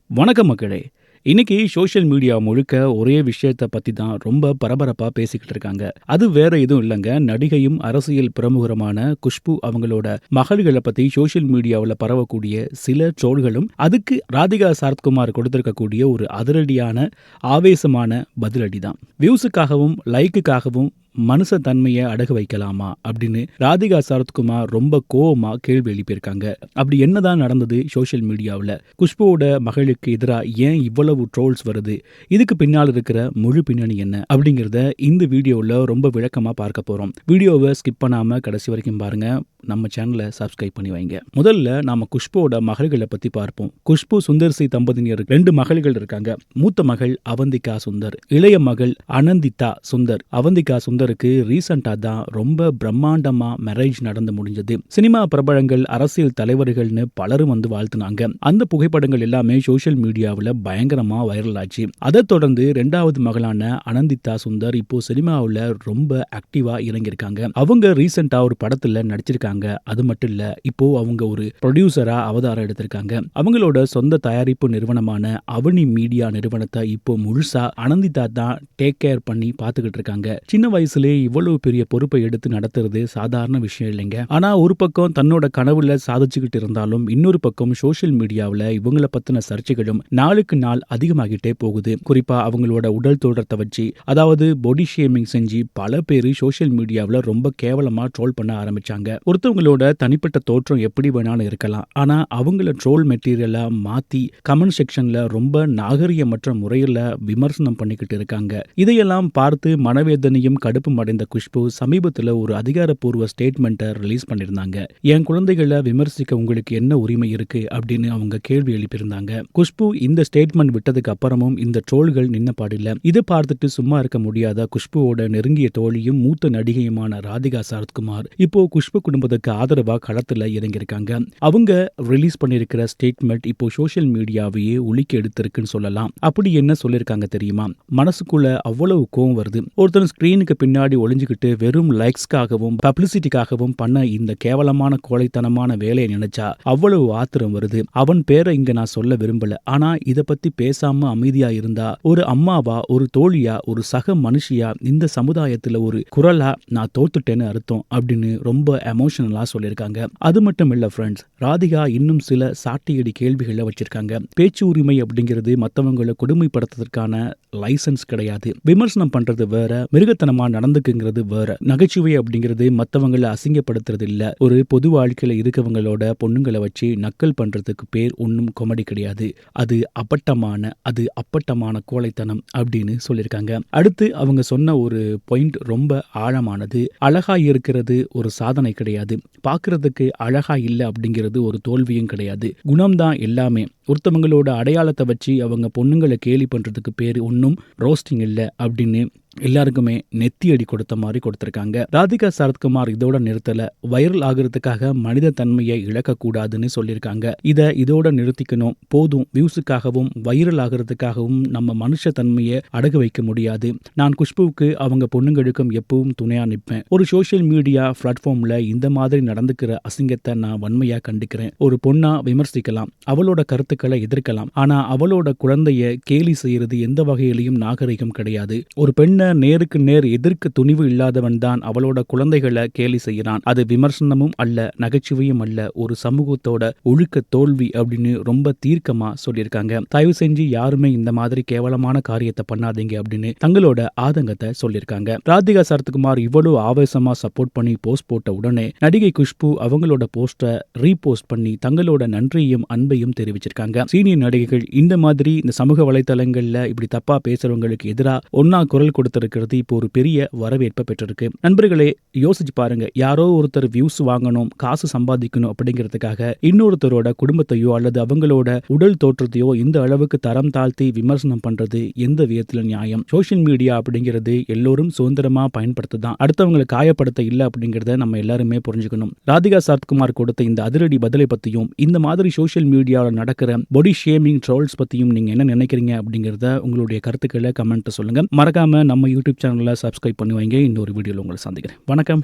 வணக்கம் மக்களே! இன்னைக்கு சோஷியல் மீடியா முழுக்க ஒரே விஷயத்த பத்தி தான் ரொம்ப பரபரப்பா பேசிக்கிட்டு இருக்காங்க. அது வேற எதுவும் இல்லங்க. நடிகையும், அரசியல் பிரமுகருமான குஷ்பு அவங்களோட மகள்கள பத்தி சோஷியல் மீடியாவுல பரவக்கூடிய சில ட்ரோல்களும், அதுக்கு ராதிகா சரத்குமார் கொடுத்திருக்கக்கூடிய ஒரு அதிரடியான, ஆவேசமான பதிலடி தான். வியூஸுக்காகவும், லைக்குக்காகவும் மனுஷ தன்மைய அடகு வைக்கலாமா? அப்படின்னு ராதிகா சரத்குமார் ரொம்ப கோவமா கேள்வி எழுப்பியிருக்காங்க. அப்படி என்னதான் நடந்தது சோஷியல் மீடியாவுல? குஷ்புவோட மகளுக்கு எதிரா ஏன் இவ்வளவு ட்ரோல்ஸ் வருது? இதுக்கு பின்னால் இருக்கிற முழு பின்னணி என்ன? அப்படிங்கிறத இந்த வீடியோல ரொம்ப விளக்கமா பார்க்க போறோம். வீடியோவை ஸ்கிப் பண்ணாம கடைசி வரைக்கும் பாருங்க. நம்ம சேனலை சப்ஸ்கிரைப் பண்ணி வைங்க. முதல்ல நாம குஷ்புவோட மகள்களை பத்தி பார்ப்போம். குஷ்பு சுந்தர்சி தம்பதியினர் 2 மகள்கள் இருக்காங்க. மூத்த மகள் அவந்திகா சுந்தர், இளைய மகள் அனந்திதா சுந்தர். அவந்திகா சுந்தருக்கு ரீசெண்டா தான் ரொம்ப பிரம்மாண்டமா மேரேஜ் நடந்து முடிஞ்சது. சினிமா பிரபலங்கள், அரசியல் தலைவர்கள்னு பலரும் வந்து வாழ்த்துனாங்க. அந்த புகைப்படங்கள் எல்லாமே சோஷியல் மீடியாவில் பயங்கரமா வைரல் ஆச்சு. அதை தொடர்ந்து 2வது மகளான அனந்திதா சுந்தர் இப்போ சினிமாவில் ரொம்ப ஆக்டிவா இறங்கியிருக்காங்க. அவங்க ரீசெண்டா ஒரு படத்துல நடிச்சிருக்காங்க. அது மட்டும் இல்ல, இப்போ அவங்க ஒரு ப்ரொடியூசரா அவதாரம் எடுத்திருக்காங்க. அவங்களோட சொந்த தயாரிப்பு நிறுவனமான அவனி மீடியா நிறுவனத்தை இப்போ முழுசா அனந்திதா தான் டேக் கேர் பண்ணி பாத்துக்கிட்டு இருக்காங்க. சின்ன வயசுல இவ்வளவு பெரிய பொறுப்பை எடுத்து நடத்துறது சாதாரண விஷயம் இல்லைங்க. ஆனா ஒரு பக்கம் தன்னோட கனவுல சாதிச்சுக்கிட்டு இருந்தாலும், இன்னொரு பக்கம் சோஷியல் மீடியாவில் இவங்களை பத்தின சர்ச்சைகளும் நாளுக்கு நாள் அதிகமாகிட்டே போகுது. குறிப்பா அவங்களோட உடல் தோற்றத்தை வச்சு, அதாவது பாடி ஷேமிங் செஞ்சு பல பேர் சோஷியல் மீடியாவில் ரொம்ப கேவலமா ட்ரோல் பண்ண ஆரம்பிச்சாங்க. ஒருத்தவங்களோட தனிப்பட்ட தோற்றம் எப்படி வேணாலும் இருக்கலாம். ஆனா அவங்கள ட்ரோல் மெட்டீரியலா மாத்தி கமெண்ட் செக்ஷன்ல ரொம்ப நாகரிகமற்ற முறையில விமர்சனம் பண்ணிக்கிட்டு இருக்காங்க. இதையெல்லாம் பார்த்து மனவேதனையும் கடுப்பும் அடைந்த குஷ்பு சமீபத்தில் ஒரு அதிகாரப்பூர்வ ஸ்டேட்மெண்ட்டை ரிலீஸ் பண்ணியிருந்தாங்க. என் குழந்தைகளை விமர்சிக்க உங்களுக்கு என்ன உரிமை இருக்கு அப்படின்னு அவங்க கேள்வி எழுப்பியிருந்தாங்க. குஷ்பு இந்த ஸ்டேட்மெண்ட் விட்டதுக்கு அப்புறமும் இந்த ட்ரோல்கள் நின்ன பாடில்ல. இதை பார்த்துட்டு சும்மா இருக்க முடியாத குஷ்புவோட நெருங்கிய தோழியும் மூத்த நடிகையுமான ராதிகா சரத்குமார் இப்போ குஷ்பு குடும்பத்துக்கு ஆதரவா களத்துல இறங்கியிருக்காங்க. அவங்க ரிலீஸ் பண்ணியிருக்கிற ஸ்டேட்மெண்ட் இப்போ சோஷியல் மீடியாவையே உலுக்கி எடுத்திருக்குன்னு சொல்லலாம். அப்படி என்ன சொல்லியிருக்காங்க தெரியுமா? மனசுக்குள்ள அவ்வளவு கோவம் வருது. ஒருத்தர் ஸ்கிரீனுக்கு பின்னாடி ஒளிஞ்சுக்கிட்டு வெறும் லைக்ஸ்க்காகவும் பப்ளிசிட்டிக்காகவும் பண்ண இந்த கேவலமான கோழைத்தனமான வேலையை நினைச்சா அவ்வளவு ஆத்திரம் வருது. அவன் பேரை இங்க நான் சொல்ல விரும்பல. ஆனா இத பத்தி பேசாம அமைதியா இருந்தா ஒரு அம்மாவா, ஒரு தோழியா, ஒரு சக மனுஷியா இந்த சமுதாயத்துல ஒரு குரலா நான் தோத்துட்டேன்னு அர்த்தம் அப்படின்னு ரொம்ப எமோஷனலா சொல்லியிருக்காங்க. அது மட்டும் இல்ல ஃப்ரெண்ட்ஸ், ராதிகா இன்னும் சில சாட்டியடி கேள்விகளை வச்சிருக்காங்க. பேச்சு உரிமை அப்படிங்கிறது மற்றவங்களை கொடுமைப்படுத்துவதற்கான லைசன்ஸ் கிடையாது. விமர்சனம் பண்றது வேற, மிருகத்தனமா நடந்துக்குங்கிறது வேற. நகைச்சுவை அப்படிங்கிறது மற்றவங்களை அசிங்கப்படுத்துறது இல்ல. ஒரு பொது வாழ்க்கையில இருக்கவங்களோட பொண்ணுங்களை வச்சு நக்கல் பண்றதுக்கு பேர் ஒன்னும் காமெடி கிடையாது. அது அப்பட்டமான கோழைத்தனம் அப்படின்னு சொல்லியிருக்காங்க. அடுத்து அவங்க சொன்ன ஒரு பாயிண்ட் ரொம்ப ஆழமானது. அழகா இருக்கிறது ஒரு சாதனை கிடையாது. பார்க்கறதுக்கு அழகா இல்லை அப்படிங்கிறது ஒரு தோல்வியும் கிடையாது. குணம்தான் எல்லாமே. ஒருத்தவங்களோட அடையாளத்தை வச்சு அவங்க பொண்ணுங்களை கேலி பண்றதுக்கு பேரு ஒன்னும் ரோஸ்டிங் இல்லை அப்படின்னு எல்லாருக்குமே நெத்தி அடி கொடுத்த மாதிரி கொடுத்திருக்காங்க. ராதிகா சரத்குமார் இதோட நிறுத்தல. வைரல் ஆகிறதுக்காக மனித தன்மையை இழக்கக்கூடாதுன்னு சொல்லியிருக்காங்க. இதோட நிறுத்திக்கணும். போதும், வியூஸுக்காகவும் வைரல் ஆகிறதுக்காகவும் நம்ம மனுஷ தன்மையை அடகு வைக்க முடியாது. நான் குஷ்புவுக்கு அவங்க பொண்ணுங்களுக்கும் எப்பவும் துணையா நிற்பேன். ஒரு சோஷியல் மீடியா பிளாட்ஃபார்ம்ல இந்த மாதிரி நடந்துக்கிற அசிங்கத்தை நான் வன்மையா கண்டிக்கிறேன். ஒரு பொண்ணா விமர்சிக்கலாம், அவளோட கருத்துக்களை எதிர்க்கலாம். ஆனா அவளோட குழந்தைய கேலி செய்யறது எந்த வகையிலையும் நாகரிகம் கிடையாது. ஒரு பெண் நேருக்கு நேர் எதிர்க்க துணிவு இல்லாதவன் தான் அவளோட குழந்தைகளை கேலி செய்யறான். அது விமர்சனமும் அல்ல, நகைச்சுவையும் அல்ல, ஒரு சமூகத்தோட ஒழுக்க தோல்வி அப்படின்னு ரொம்ப தீர்க்கமா சொல்லியிருக்காங்க. தயவு செஞ்சு யாருமே இந்த மாதிரி கேவலமான காரியத்தை பண்ணாதீங்க அப்படின்னு தங்களோட ஆதங்கத்தை சொல்லியிருக்காங்க. ராதிகா சரத்குமார் இவ்வளவு ஆவேசமா சப்போர்ட் பண்ணி போஸ்ட் போட்ட உடனே நடிகை குஷ்பு அவங்களோட போஸ்டை ரீபோஸ்ட் பண்ணி தங்களோட நன்றியும் அன்பையும் தெரிவிச்சிருக்காங்க. சீனியர் நடிகைகள் இந்த மாதிரி இந்த சமூக வலைதளங்கள்ல இப்படி தப்பா பேசுறவங்களுக்கு எதிராக ஒன்னா குரல் கொடுத்திருக்கிறது இப்போ ஒரு பெரிய வரவேற்பை பெற்றிருக்கு. நண்பர்களே, யோசிச்சு பாருங்க. யாரோ ஒருத்தர் வியூஸ் வாங்கணும், காசு சம்பாதிக்கணும் அப்படிங்கிறதுக்காக இன்னொருத்தரோட குடும்பத்தையோ அல்லது அவங்களோட உடல் தோற்றத்தையோ இந்த அளவுக்கு தரம் தாழ்த்தி விமர்சனம் பண்றது எந்த விதத்துல நியாயம்? சோஷியல் மீடியா அப்படிங்கிறது எல்லோரும் சுதந்திரமா பயன்படுத்ததான், அடுத்தவங்களை காயப்படுத்த இல்லை அப்படிங்கிறத நம்ம எல்லாருமே புரிஞ்சுக்கணும். ராதிகா சரத்குமார் கொடுத்த இந்த அதிரடி பதிலை பத்தியும் இந்த மாதிரி சோஷியல் மீடியாவில் நடக்கிற பாடி ஷேமிங் ட்ரோல்ஸ் பத்தியும் நீங்க என்ன நினைக்கிறீங்க அப்படிங்கிறத உங்களுடைய கருத்துக்களை கமெண்ட் சொல்லுங்க. மறக்காம நம்ம யூடியூப் சேனலை சப்ஸ்கிரைப் பண்ணி வைங்க. இன்னொரு வீடியோவில் உங்களை சந்திக்கிறேன். வணக்கம்.